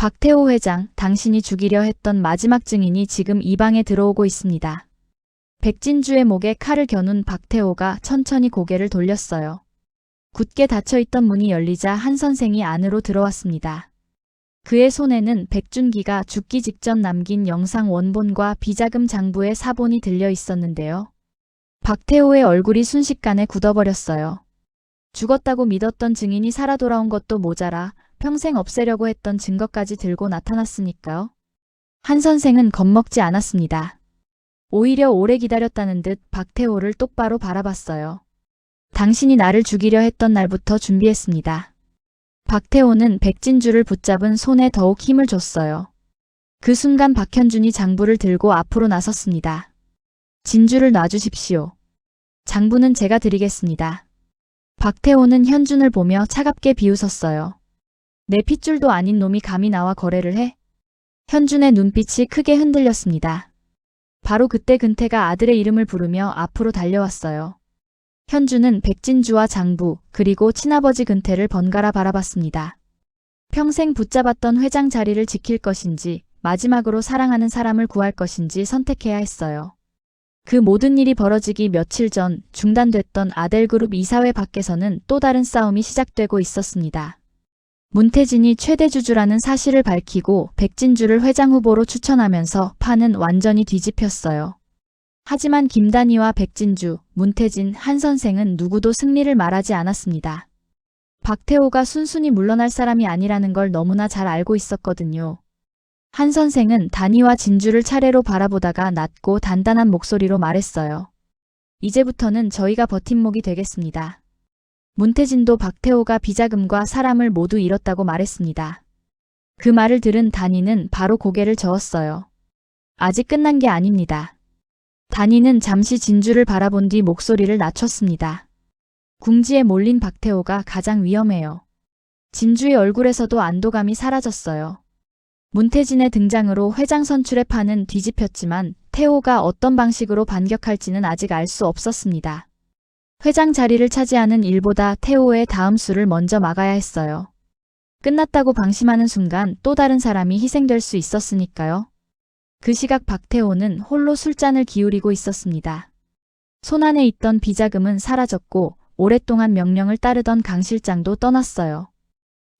박태호 회장, 당신이 죽이려 했던 마지막 증인이 지금 이 방에 들어오고 있습니다. 백진주의 목에 칼을 겨눈 박태호가 천천히 고개를 돌렸어요. 굳게 닫혀있던 문이 열리자 한 선생이 안으로 들어왔습니다. 그의 손에는 백준기가 죽기 직전 남긴 영상 원본과 비자금 장부의 사본이 들려 있었는데요. 박태호의 얼굴이 순식간에 굳어버렸어요. 죽었다고 믿었던 증인이 살아 돌아온 것도 모자라 평생 없애려고 했던 증거까지 들고 나타났으니까요. 한 선생은 겁먹지 않았습니다. 오히려 오래 기다렸다는 듯 박태호를 똑바로 바라봤어요. 당신이 나를 죽이려 했던 날부터 준비했습니다. 박태호는 백진주를 붙잡은 손에 더욱 힘을 줬어요. 그 순간 박현준이 장부를 들고 앞으로 나섰습니다. 진주를 놔주십시오. 장부는 제가 드리겠습니다. 박태호는 현준을 보며 차갑게 비웃었어요. 내 핏줄도 아닌 놈이 감히 나와 거래를 해? 현준의 눈빛이 크게 흔들렸습니다. 바로 그때 근태가 아들의 이름을 부르며 앞으로 달려왔어요. 현준은 백진주와 장부 그리고 친아버지 근태를 번갈아 바라봤습니다. 평생 붙잡았던 회장 자리를 지킬 것인지 마지막으로 사랑하는 사람을 구할 것인지 선택해야 했어요. 그 모든 일이 벌어지기 며칠 전 중단됐던 아델그룹 이사회 밖에서는 또 다른 싸움이 시작되고 있었습니다. 문태진이 최대 주주라는 사실을 밝히고 백진주를 회장 후보로 추천하면서 판은 완전히 뒤집혔어요. 하지만 김단희와 백진주, 문태진, 한 선생은 누구도 승리를 말하지 않았습니다. 박태호가 순순히 물러날 사람이 아니라는 걸 너무나 잘 알고 있었거든요. 한 선생은 단희와 진주를 차례로 바라보다가 낮고 단단한 목소리로 말했어요. 이제부터는 저희가 버팀목이 되겠습니다. 문태진도 박태호가 비자금과 사람을 모두 잃었다고 말했습니다. 그 말을 들은 단희는 바로 고개를 저었어요. 아직 끝난 게 아닙니다. 단희는 잠시 진주를 바라본 뒤 목소리를 낮췄습니다. 궁지에 몰린 박태호가 가장 위험해요. 진주의 얼굴에서도 안도감이 사라졌어요. 문태진의 등장으로 회장 선출의 판은 뒤집혔지만 태호가 어떤 방식으로 반격할지는 아직 알 수 없었습니다. 회장 자리를 차지하는 일보다 태호의 다음 수를 먼저 막아야 했어요. 끝났다고 방심하는 순간 또 다른 사람이 희생될 수 있었으니까요. 그 시각 박태호는 홀로 술잔을 기울이고 있었습니다. 손안에 있던 비자금은 사라졌고 오랫동안 명령을 따르던 강 실장도 떠났어요.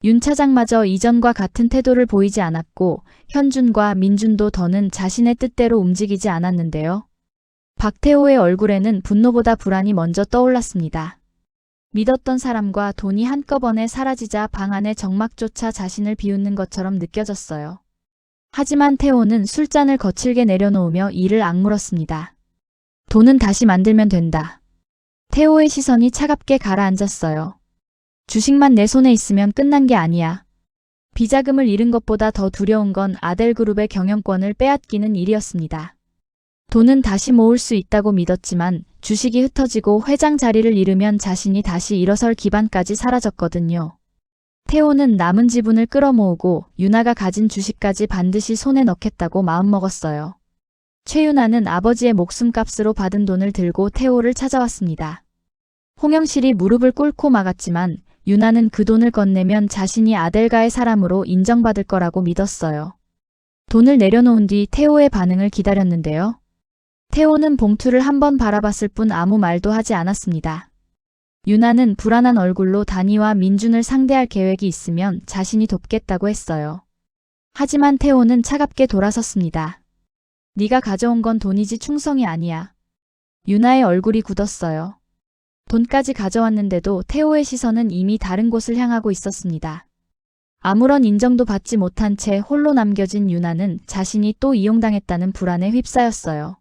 윤 차장마저 이전과 같은 태도를 보이지 않았고 현준과 민준도 더는 자신의 뜻대로 움직이지 않았는데요. 박태호의 얼굴에는 분노보다 불안이 먼저 떠올랐습니다. 믿었던 사람과 돈이 한꺼번에 사라지자 방 안의 정막조차 자신을 비웃는 것처럼 느껴졌어요. 하지만 태호는 술잔을 거칠게 내려놓으며 이를 악물었습니다. 돈은 다시 만들면 된다. 태호의 시선이 차갑게 가라앉았어요. 주식만 내 손에 있으면 끝난 게 아니야. 비자금을 잃은 것보다 더 두려운 건 아델그룹의 경영권을 빼앗기는 일이었습니다. 돈은 다시 모을 수 있다고 믿었지만 주식이 흩어지고 회장 자리를 잃으면 자신이 다시 일어설 기반까지 사라졌거든요. 태호는 남은 지분을 끌어모으고 유나가 가진 주식까지 반드시 손에 넣겠다고 마음먹었어요. 최유나는 아버지의 목숨값으로 받은 돈을 들고 태호를 찾아왔습니다. 홍영실이 무릎을 꿇고 막았지만 유나는 그 돈을 건네면 자신이 아델가의 사람으로 인정받을 거라고 믿었어요. 돈을 내려놓은 뒤 태호의 반응을 기다렸는데요. 태호는 봉투를 한번 바라봤을 뿐 아무 말도 하지 않았습니다. 유나는 불안한 얼굴로 단희와 민준을 상대할 계획이 있으면 자신이 돕겠다고 했어요. 하지만 태호는 차갑게 돌아섰습니다. 네가 가져온 건 돈이지 충성이 아니야. 유나의 얼굴이 굳었어요. 돈까지 가져왔는데도 태호의 시선은 이미 다른 곳을 향하고 있었습니다. 아무런 인정도 받지 못한 채 홀로 남겨진 유나는 자신이 또 이용당했다는 불안에 휩싸였어요.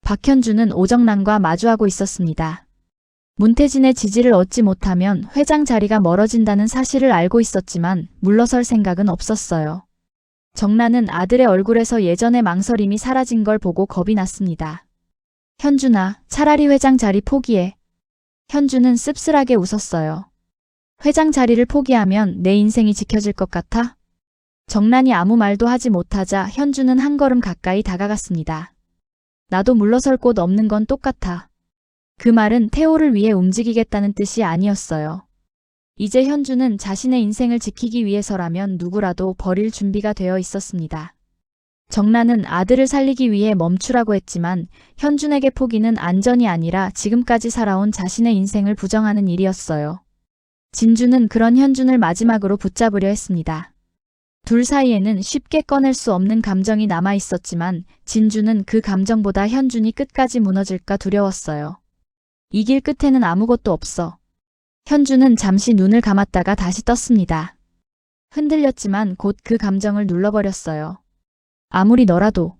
박현준은 오정란과 마주하고 있었습니다. 문태진의 지지를 얻지 못하면 회장 자리가 멀어진다는 사실을 알고 있었지만 물러설 생각은 없었어요. 정란은 아들의 얼굴에서 예전의 망설임이 사라진 걸 보고 겁이 났습니다. 현준아, 차라리 회장 자리 포기해. 현준은 씁쓸하게 웃었어요. 회장 자리를 포기하면 내 인생이 지켜질 것 같아? 정란이 아무 말도 하지 못하자 현준은 한 걸음 가까이 다가갔습니다. 나도 물러설 곳 없는 건 똑같아. 그 말은 태호를 위해 움직이겠다는 뜻이 아니었어요. 이제 현주는 자신의 인생을 지키기 위해서라면 누구라도 버릴 준비가 되어 있었습니다. 정란은 아들을 살리기 위해 멈추라고 했지만 현준에게 포기는 안전이 아니라 지금까지 살아온 자신의 인생을 부정하는 일이었어요. 진주는 그런 현준을 마지막으로 붙잡으려 했습니다. 둘 사이에는 쉽게 꺼낼 수 없는 감정이 남아 있었지만 진주는 그 감정보다 현준이 끝까지 무너질까 두려웠어요. 이 길 끝에는 아무것도 없어. 현준은 잠시 눈을 감았다가 다시 떴습니다. 흔들렸지만 곧 그 감정을 눌러버렸어요. 아무리 너라도.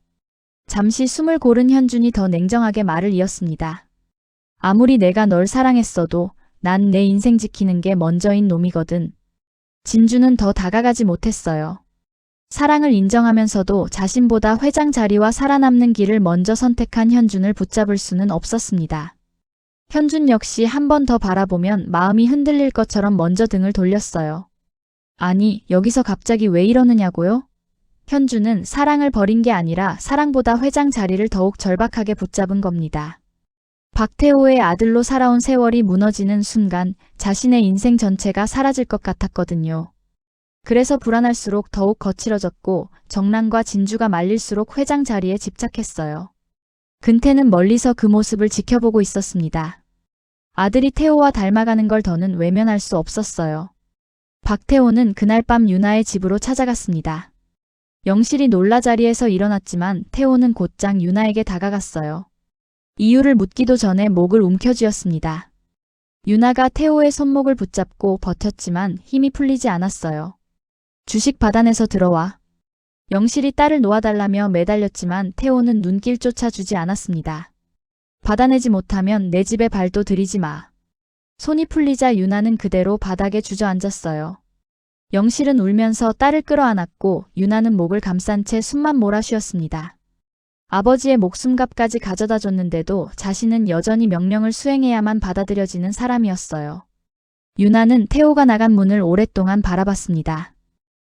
잠시 숨을 고른 현준이 더 냉정하게 말을 이었습니다. 아무리 내가 널 사랑했어도 난 내 인생 지키는 게 먼저인 놈이거든. 진주는 더 다가가지 못했어요. 사랑을 인정하면서도 자신보다 회장 자리와 살아남는 길을 먼저 선택한 현준을 붙잡을 수는 없었습니다. 현준 역시 한 번 더 바라보면 마음이 흔들릴 것처럼 먼저 등을 돌렸어요. 아니, 여기서 갑자기 왜 이러느냐고요? 현준은 사랑을 버린 게 아니라 사랑보다 회장 자리를 더욱 절박하게 붙잡은 겁니다. 박태호의 아들로 살아온 세월이 무너지는 순간 자신의 인생 전체가 사라질 것 같았거든요. 그래서 불안할수록 더욱 거칠어졌고 정란과 진주가 말릴수록 회장 자리에 집착했어요. 근태는 멀리서 그 모습을 지켜보고 있었습니다. 아들이 태호와 닮아가는 걸 더는 외면할 수 없었어요. 박태호는 그날 밤 유나의 집으로 찾아갔습니다. 영실이 놀라 자리에서 일어났지만 태호는 곧장 유나에게 다가갔어요. 이유를 묻기도 전에 목을 움켜쥐었습니다. 유나가 태호의 손목을 붙잡고 버텼지만 힘이 풀리지 않았어요. 주식 받아내서 들어와. 영실이 딸을 놓아달라며 매달렸지만 태호는 눈길조차 주지 않았습니다. 받아내지 못하면 내 집에 발도 들이지 마. 손이 풀리자 유나는 그대로 바닥에 주저앉았어요. 영실은 울면서 딸을 끌어안았고 유나는 목을 감싼 채 숨만 몰아쉬었습니다. 아버지의 목숨값까지 가져다 줬는데도 자신은 여전히 명령을 수행해야만 받아들여지는 사람이었어요. 유나는 태호가 나간 문을 오랫동안 바라봤습니다.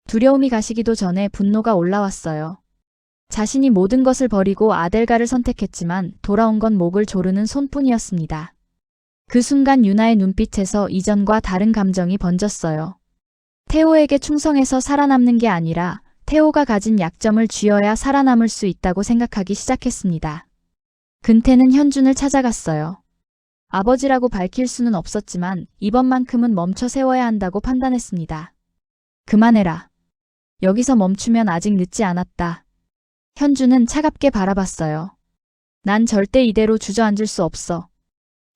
두려움이 가시기도 전에 분노가 올라왔어요. 자신이 모든 것을 버리고 아델가를 선택했지만 돌아온 건 목을 조르는 손뿐이었습니다. 그 순간 유나의 눈빛에서 이전과 다른 감정이 번졌어요. 태호에게 충성해서 살아남는 게 아니라 태호가 가진 약점을 쥐어야 살아남을 수 있다고 생각하기 시작했습니다. 근태는 현준을 찾아갔어요. 아버지라고 밝힐 수는 없었지만 이번만큼은 멈춰 세워야 한다고 판단했습니다. 그만해라. 여기서 멈추면 아직 늦지 않았다. 현준은 차갑게 바라봤어요. 난 절대 이대로 주저앉을 수 없어.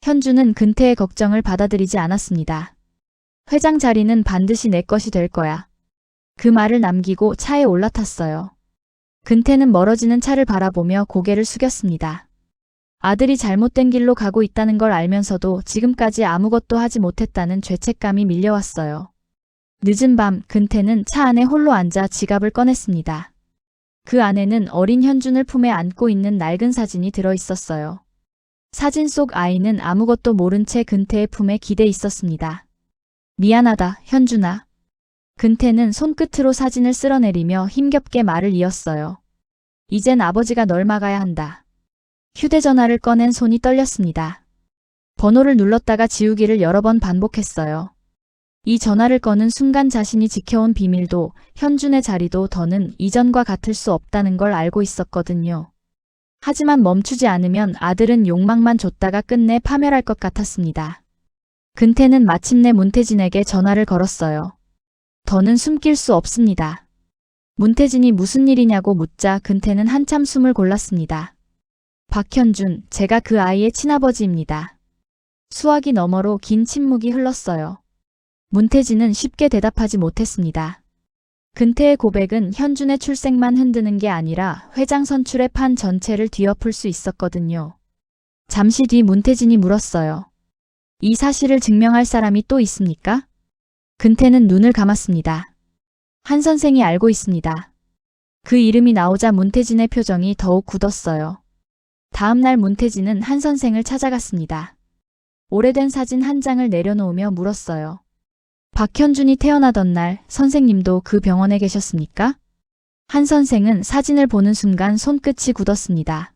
현준은 근태의 걱정을 받아들이지 않았습니다. 회장 자리는 반드시 내 것이 될 거야. 그 말을 남기고 차에 올라탔어요. 근태는 멀어지는 차를 바라보며 고개를 숙였습니다. 아들이 잘못된 길로 가고 있다는 걸 알면서도 지금까지 아무것도 하지 못했다는 죄책감이 밀려왔어요. 늦은 밤 근태는 차 안에 홀로 앉아 지갑을 꺼냈습니다. 그 안에는 어린 현준을 품에 안고 있는 낡은 사진이 들어있었어요. 사진 속 아이는 아무것도 모른 채 근태의 품에 기대 있었습니다. 미안하다, 현준아. 근태는 손끝으로 사진을 쓸어내리며 힘겹게 말을 이었어요. 이젠 아버지가 널 막아야 한다. 휴대전화를 꺼낸 손이 떨렸습니다. 번호를 눌렀다가 지우기를 여러 번 반복했어요. 이 전화를 거는 순간 자신이 지켜온 비밀도 현준의 자리도 더는 이전과 같을 수 없다는 걸 알고 있었거든요. 하지만 멈추지 않으면 아들은 욕망만 줬다가 끝내 파멸할 것 같았습니다. 근태는 마침내 문태진에게 전화를 걸었어요. 더는 숨길 수 없습니다. 문태진이 무슨 일이냐고 묻자 근태는 한참 숨을 골랐습니다. 박현준, 제가 그 아이의 친아버지입니다. 수화기 너머로 긴 침묵이 흘렀어요. 문태진은 쉽게 대답하지 못했습니다. 근태의 고백은 현준의 출생만 흔드는 게 아니라 회장 선출의 판 전체를 뒤엎을 수 있었거든요. 잠시 뒤 문태진이 물었어요. 이 사실을 증명할 사람이 또 있습니까? 근태는 눈을 감았습니다. 한 선생이 알고 있습니다. 그 이름이 나오자 문태진의 표정이 더욱 굳었어요. 다음 날 문태진은 한 선생을 찾아갔습니다. 오래된 사진 한 장을 내려놓으며 물었어요. 박현준이 태어나던 날 선생님도 그 병원에 계셨습니까? 한 선생은 사진을 보는 순간 손끝이 굳었습니다.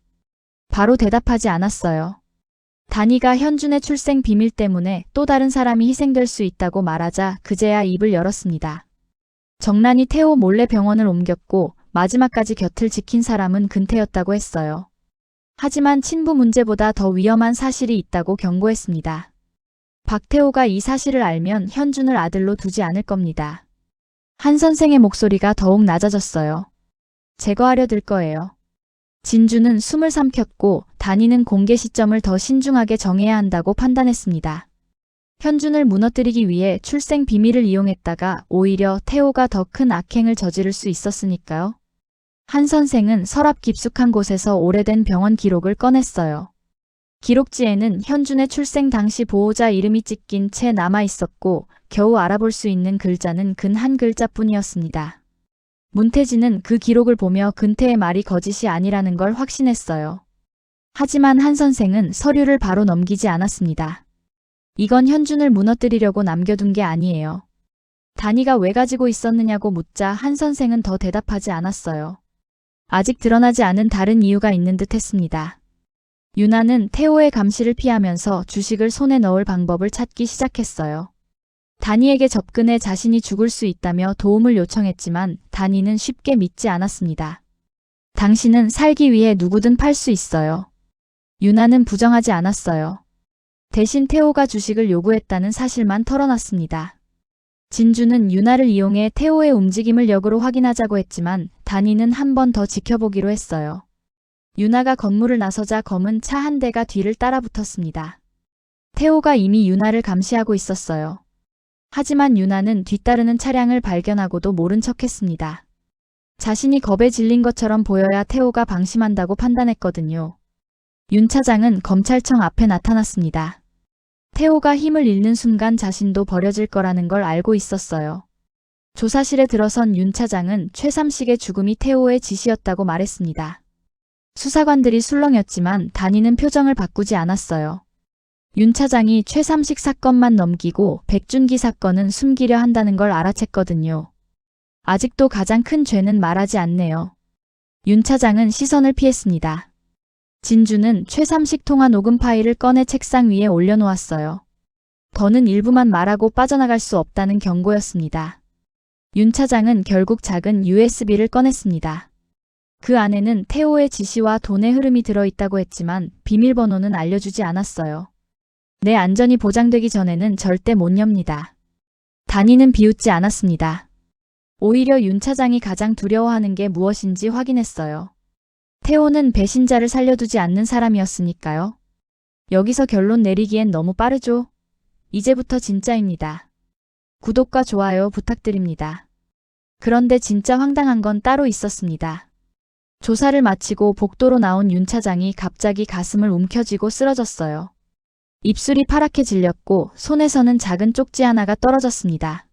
바로 대답하지 않았어요. 단이가 현준의 출생 비밀 때문에 또 다른 사람이 희생될 수 있다고 말하자 그제야 입을 열었습니다. 정란이 태호 몰래 병원을 옮겼고 마지막까지 곁을 지킨 사람은 근태였다고 했어요. 하지만 친부 문제보다 더 위험한 사실이 있다고 경고했습니다. 박태호가 이 사실을 알면 현준을 아들로 두지 않을 겁니다. 한 선생의 목소리가 더욱 낮아졌어요. 제거하려 들 거예요. 진주는 숨을 삼켰고 단이는 공개 시점을 더 신중하게 정해야 한다고 판단했습니다. 현준을 무너뜨리기 위해 출생 비밀을 이용했다가 오히려 태호가 더 큰 악행을 저지를 수 있었으니까요. 한 선생은 서랍 깊숙한 곳에서 오래된 병원 기록을 꺼냈어요. 기록지에는 현준의 출생 당시 보호자 이름이 찍힌 채 남아 있었고 겨우 알아볼 수 있는 글자는 근 한 글자뿐이었습니다. 문태진은 그 기록을 보며 근태의 말이 거짓이 아니라는 걸 확신했어요. 하지만 한 선생은 서류를 바로 넘기지 않았습니다. 이건 현준을 무너뜨리려고 남겨둔 게 아니에요. 단이가 왜 가지고 있었느냐고 묻자 한 선생은 더 대답하지 않았어요. 아직 드러나지 않은 다른 이유가 있는 듯 했습니다. 유나는 태호의 감시를 피하면서 주식을 손에 넣을 방법을 찾기 시작했어요. 단이에게 접근해 자신이 죽을 수 있다며 도움을 요청했지만 단이는 쉽게 믿지 않았습니다. 당신은 살기 위해 누구든 팔 수 있어요. 유나는 부정하지 않았어요. 대신 태호가 주식을 요구했다는 사실만 털어놨습니다. 진주는 유나를 이용해 태호의 움직임을 역으로 확인하자고 했지만 단이는 한 번 더 지켜보기로 했어요. 유나가 건물을 나서자 검은 차 한 대가 뒤를 따라붙었습니다. 태호가 이미 유나를 감시하고 있었어요. 하지만 유나는 뒤따르는 차량을 발견하고도 모른 척했습니다. 자신이 겁에 질린 것처럼 보여야 태호가 방심한다고 판단했거든요. 윤 차장은 검찰청 앞에 나타났습니다. 태호가 힘을 잃는 순간 자신도 버려질 거라는 걸 알고 있었어요. 조사실에 들어선 윤 차장은 최삼식의 죽음이 태호의 지시였다고 말했습니다. 수사관들이 술렁였지만 단이는 표정을 바꾸지 않았어요. 윤 차장이 최삼식 사건만 넘기고 백준기 사건은 숨기려 한다는 걸 알아챘거든요. 아직도 가장 큰 죄는 말하지 않네요. 윤 차장은 시선을 피했습니다. 진주는 최삼식 통화 녹음 파일을 꺼내 책상 위에 올려놓았어요. 더는 일부만 말하고 빠져나갈 수 없다는 경고였습니다. 윤 차장은 결국 작은 USB를 꺼냈습니다. 그 안에는 태호의 지시와 돈의 흐름이 들어있다고 했지만 비밀번호는 알려주지 않았어요. 내 안전이 보장되기 전에는 절대 못 엽니다. 단이는 비웃지 않았습니다. 오히려 윤 차장이 가장 두려워하는 게 무엇인지 확인했어요. 태호는 배신자를 살려두지 않는 사람이었으니까요. 여기서 결론 내리기엔 너무 빠르죠? 이제부터 진짜입니다. 구독과 좋아요 부탁드립니다. 그런데 진짜 황당한 건 따로 있었습니다. 조사를 마치고 복도로 나온 윤 차장이 갑자기 가슴을 움켜쥐고 쓰러졌어요. 입술이 파랗게 질렸고 손에서는 작은 쪽지 하나가 떨어졌습니다.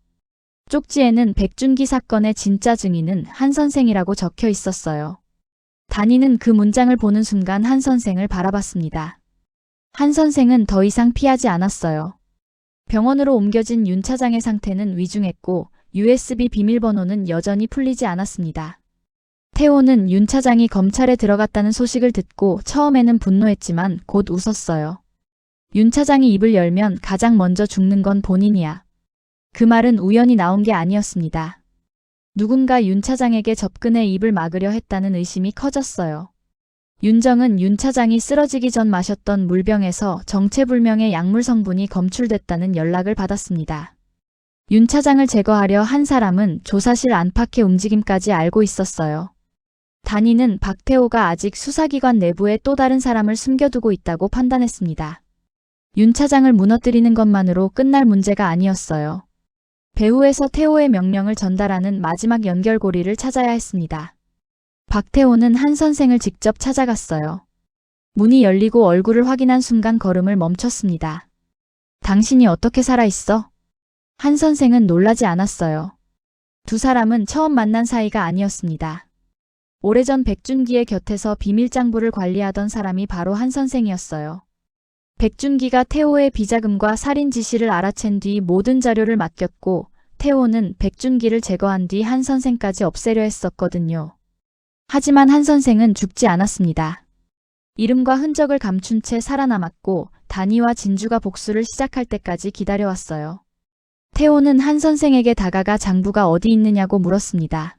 쪽지에는 백준기 사건의 진짜 증인은 한 선생이라고 적혀 있었어요. 단이는 그 문장을 보는 순간 한 선생을 바라봤습니다. 한 선생은 더 이상 피하지 않았어요. 병원으로 옮겨진 윤 차장의 상태는 위중했고 USB 비밀번호는 여전히 풀리지 않았습니다. 태호는 윤 차장이 검찰에 들어갔다는 소식을 듣고 처음에는 분노했지만 곧 웃었어요. 윤 차장이 입을 열면 가장 먼저 죽는 건 본인이야. 그 말은 우연히 나온 게 아니었습니다. 누군가 윤 차장에게 접근해 입을 막으려 했다는 의심이 커졌어요. 윤정은 윤 차장이 쓰러지기 전 마셨던 물병에서 정체불명의 약물 성분이 검출됐다는 연락을 받았습니다. 윤 차장을 제거하려 한 사람은 조사실 안팎의 움직임까지 알고 있었어요. 단이는 박태호가 아직 수사기관 내부에 또 다른 사람을 숨겨두고 있다고 판단했습니다. 윤 차장을 무너뜨리는 것만으로 끝날 문제가 아니었어요. 배후에서 태호의 명령을 전달하는 마지막 연결고리를 찾아야 했습니다. 박태호는 한 선생을 직접 찾아갔어요. 문이 열리고 얼굴을 확인한 순간 걸음을 멈췄습니다. 당신이 어떻게 살아있어? 한 선생은 놀라지 않았어요. 두 사람은 처음 만난 사이가 아니었습니다. 오래전 백준기의 곁에서 비밀장부를 관리하던 사람이 바로 한 선생이었어요. 백준기가 태호의 비자금과 살인 지시를 알아챈 뒤 모든 자료를 맡겼고 태호는 백준기를 제거한 뒤 한 선생까지 없애려 했었거든요. 하지만 한 선생은 죽지 않았습니다. 이름과 흔적을 감춘 채 살아남았고 단이와 진주가 복수를 시작할 때까지 기다려왔어요. 태호는 한 선생에게 다가가 장부가 어디 있느냐고 물었습니다.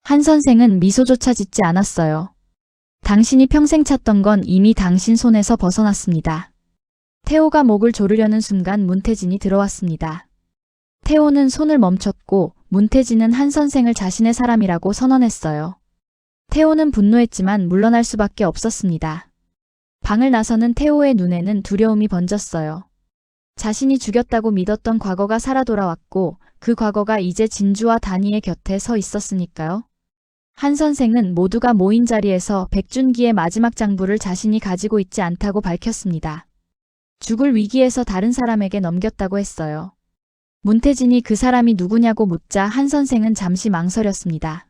한 선생은 미소조차 짓지 않았어요. 당신이 평생 찾던 건 이미 당신 손에서 벗어났습니다. 태호가 목을 조르려는 순간 문태진이 들어왔습니다. 태호는 손을 멈췄고 문태진은 한 선생을 자신의 사람이라고 선언했어요. 태호는 분노했지만 물러날 수밖에 없었습니다. 방을 나서는 태호의 눈에는 두려움이 번졌어요. 자신이 죽였다고 믿었던 과거가 살아 돌아왔고 그 과거가 이제 진주와 단이의 곁에 서 있었으니까요. 한 선생은 모두가 모인 자리에서 백준기의 마지막 장부를 자신이 가지고 있지 않다고 밝혔습니다. 죽을 위기에서 다른 사람에게 넘겼다고 했어요. 문태진이 그 사람이 누구냐고 묻자 한 선생은 잠시 망설였습니다.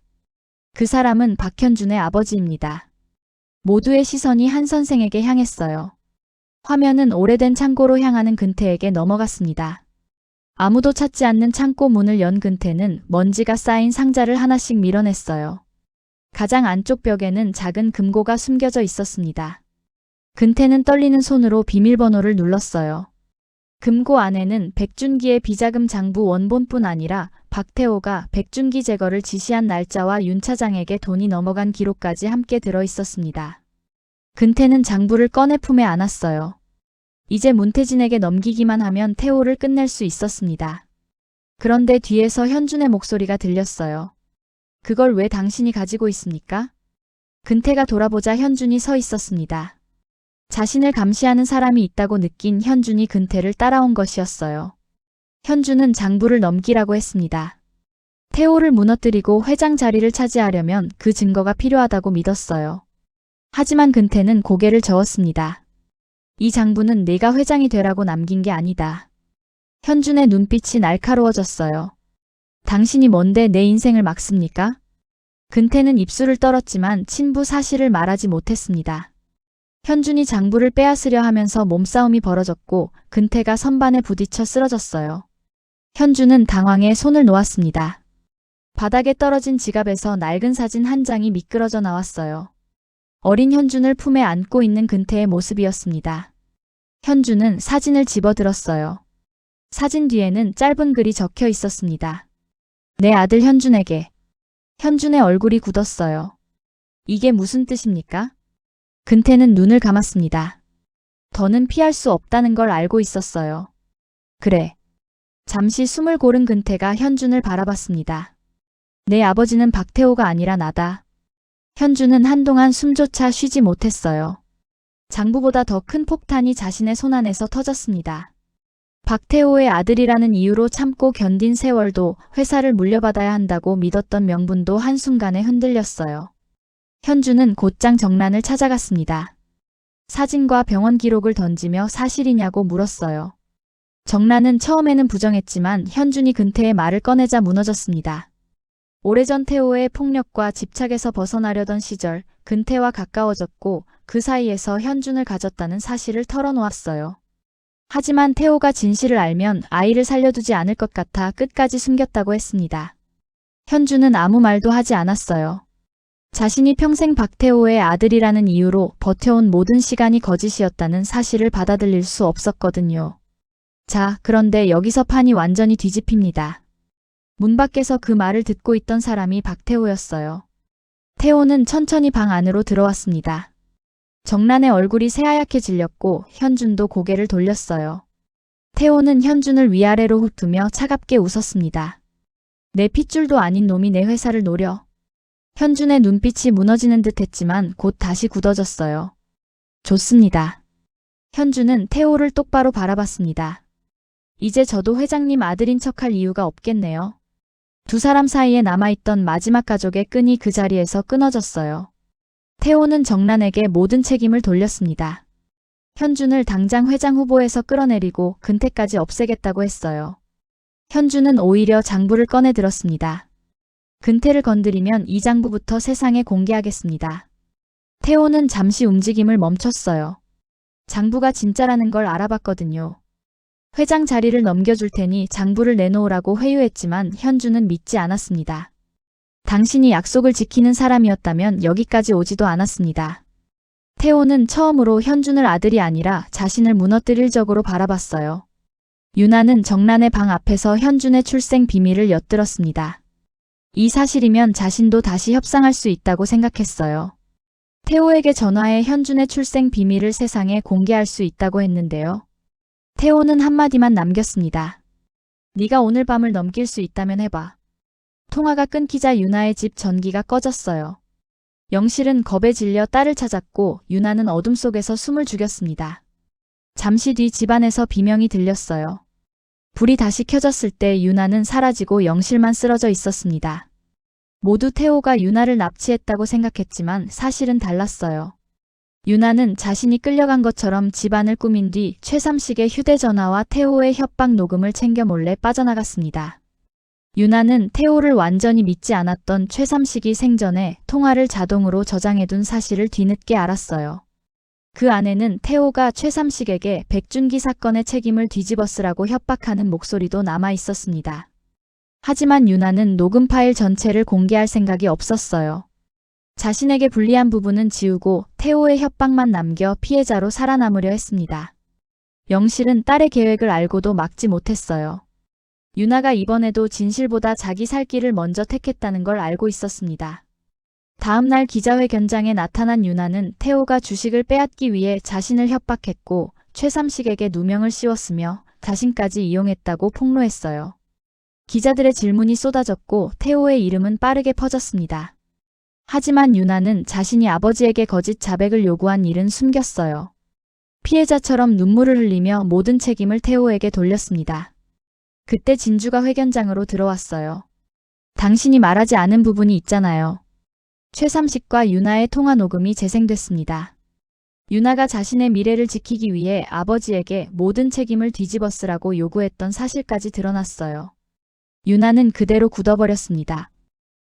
그 사람은 박현준의 아버지입니다. 모두의 시선이 한 선생에게 향했어요. 화면은 오래된 창고로 향하는 근태에게 넘어갔습니다. 아무도 찾지 않는 창고 문을 연 근태는 먼지가 쌓인 상자를 하나씩 밀어냈어요. 가장 안쪽 벽에는 작은 금고가 숨겨져 있었습니다. 근태는 떨리는 손으로 비밀번호를 눌렀어요. 금고 안에는 백준기의 비자금 장부 원본뿐 아니라 박태호가 백준기 제거를 지시한 날짜와 윤 차장에게 돈이 넘어간 기록까지 함께 들어있었습니다. 근태는 장부를 꺼내 품에 안았어요. 이제 문태진에게 넘기기만 하면 태호를 끝낼 수 있었습니다. 그런데 뒤에서 현준의 목소리가 들렸어요. 그걸 왜 당신이 가지고 있습니까? 근태가 돌아보자 현준이 서 있었습니다. 자신을 감시하는 사람이 있다고 느낀 현준이 근태를 따라온 것이었어요. 현준은 장부를 넘기라고 했습니다. 태호를 무너뜨리고 회장 자리를 차지하려면 그 증거가 필요하다고 믿었어요. 하지만 근태는 고개를 저었습니다. 이 장부는 내가 회장이 되라고 남긴 게 아니다. 현준의 눈빛이 날카로워졌어요. 당신이 뭔데 내 인생을 막습니까? 근태는 입술을 떨었지만 친부 사실을 말하지 못했습니다. 현준이 장부를 빼앗으려 하면서 몸싸움이 벌어졌고 근태가 선반에 부딪혀 쓰러졌어요. 현준은 당황해 손을 놓았습니다. 바닥에 떨어진 지갑에서 낡은 사진 한 장이 미끄러져 나왔어요. 어린 현준을 품에 안고 있는 근태의 모습이었습니다. 현준은 사진을 집어들었어요. 사진 뒤에는 짧은 글이 적혀 있었습니다. 내 아들 현준에게. 현준의 얼굴이 굳었어요. 이게 무슨 뜻입니까? 근태는 눈을 감았습니다. 더는 피할 수 없다는 걸 알고 있었어요. 그래. 잠시 숨을 고른 근태가 현준을 바라봤습니다. 내 아버지는 박태호가 아니라 나다. 현준은 한동안 숨조차 쉬지 못했어요. 장부보다 더 큰 폭탄이 자신의 손안에서 터졌습니다. 박태호의 아들이라는 이유로 참고 견딘 세월도 회사를 물려받아야 한다고 믿었던 명분도 한순간에 흔들렸어요. 현준은 곧장 정란을 찾아갔습니다. 사진과 병원 기록을 던지며 사실이냐고 물었어요. 정란은 처음에는 부정했지만 현준이 근태의 말을 꺼내자 무너졌습니다. 오래전 태호의 폭력과 집착에서 벗어나려던 시절 근태와 가까워졌고 그 사이에서 현준을 가졌다는 사실을 털어놓았어요. 하지만 태호가 진실을 알면 아이를 살려두지 않을 것 같아 끝까지 숨겼다고 했습니다. 현준은 아무 말도 하지 않았어요. 자신이 평생 박태호의 아들이라는 이유로 버텨온 모든 시간이 거짓이었다는 사실을 받아들일 수 없었거든요. 자, 그런데 여기서 판이 완전히 뒤집힙니다. 문 밖에서 그 말을 듣고 있던 사람이 박태호였어요. 태호는 천천히 방 안으로 들어왔습니다. 정란의 얼굴이 새하얗게 질렸고 현준도 고개를 돌렸어요. 태호는 현준을 위아래로 훑으며 차갑게 웃었습니다. 내 핏줄도 아닌 놈이 내 회사를 노려. 현준의 눈빛이 무너지는 듯 했지만 곧 다시 굳어졌어요. 좋습니다. 현준은 태호를 똑바로 바라봤습니다. 이제 저도 회장님 아들인 척할 이유가 없겠네요. 두 사람 사이에 남아있던 마지막 가족의 끈이 그 자리에서 끊어졌어요. 태호는 정란에게 모든 책임을 돌렸습니다. 현준을 당장 회장 후보에서 끌어내리고 근태까지 없애겠다고 했어요. 현준은 오히려 장부를 꺼내 들었습니다. 근태를 건드리면 이 장부부터 세상에 공개하겠습니다. 태호는 잠시 움직임을 멈췄어요. 장부가 진짜라는 걸 알아봤거든요. 회장 자리를 넘겨줄 테니 장부를 내놓으라고 회유했지만 현준은 믿지 않았습니다. 당신이 약속을 지키는 사람이었다면 여기까지 오지도 않았습니다. 태호는 처음으로 현준을 아들이 아니라 자신을 무너뜨릴 적으로 바라봤어요. 유나는 정란의 방 앞에서 현준의 출생 비밀을 엿들었습니다. 이 사실이면 자신도 다시 협상할 수 있다고 생각했어요. 태호에게 전화해 현준의 출생 비밀을 세상에 공개할 수 있다고 했는데요. 태호는 한마디만 남겼습니다. 네가 오늘 밤을 넘길 수 있다면 해봐. 통화가 끊기자 유나의 집 전기가 꺼졌어요. 영실은 겁에 질려 딸을 찾았고 유나는 어둠 속에서 숨을 죽였습니다. 잠시 뒤 집안에서 비명이 들렸어요. 불이 다시 켜졌을 때 유나는 사라지고 영실만 쓰러져 있었습니다. 모두 태호가 유나를 납치했다고 생각했지만 사실은 달랐어요. 유나는 자신이 끌려간 것처럼 집안을 꾸민 뒤 최삼식의 휴대전화와 태호의 협박 녹음을 챙겨 몰래 빠져나갔습니다. 유나는 태호를 완전히 믿지 않았던 최삼식이 생전에 통화를 자동으로 저장해둔 사실을 뒤늦게 알았어요. 그 안에는 태호가 최삼식에게 백준기 사건의 책임을 뒤집어쓰라고 협박하는 목소리도 남아 있었습니다. 하지만 유나는 녹음 파일 전체를 공개할 생각이 없었어요. 자신에게 불리한 부분은 지우고 태호의 협박만 남겨 피해자로 살아남으려 했습니다. 영실은 딸의 계획을 알고도 막지 못했어요. 유나가 이번에도 진실보다 자기 살 길을 먼저 택했다는 걸 알고 있었습니다. 다음 날 기자회견장에 나타난 유나는 태호가 주식을 빼앗기 위해 자신을 협박했고 최삼식에게 누명을 씌웠으며 자신까지 이용했다고 폭로했어요. 기자들의 질문이 쏟아졌고 태호의 이름은 빠르게 퍼졌습니다. 하지만 유나는 자신이 아버지에게 거짓 자백을 요구한 일은 숨겼어요. 피해자처럼 눈물을 흘리며 모든 책임을 태호에게 돌렸습니다. 그때 진주가 회견장으로 들어왔어요. 당신이 말하지 않은 부분이 있잖아요. 최삼식과 유나의 통화 녹음이 재생됐습니다. 유나가 자신의 미래를 지키기 위해 아버지에게 모든 책임을 뒤집어쓰라고 요구했던 사실까지 드러났어요. 유나는 그대로 굳어버렸습니다.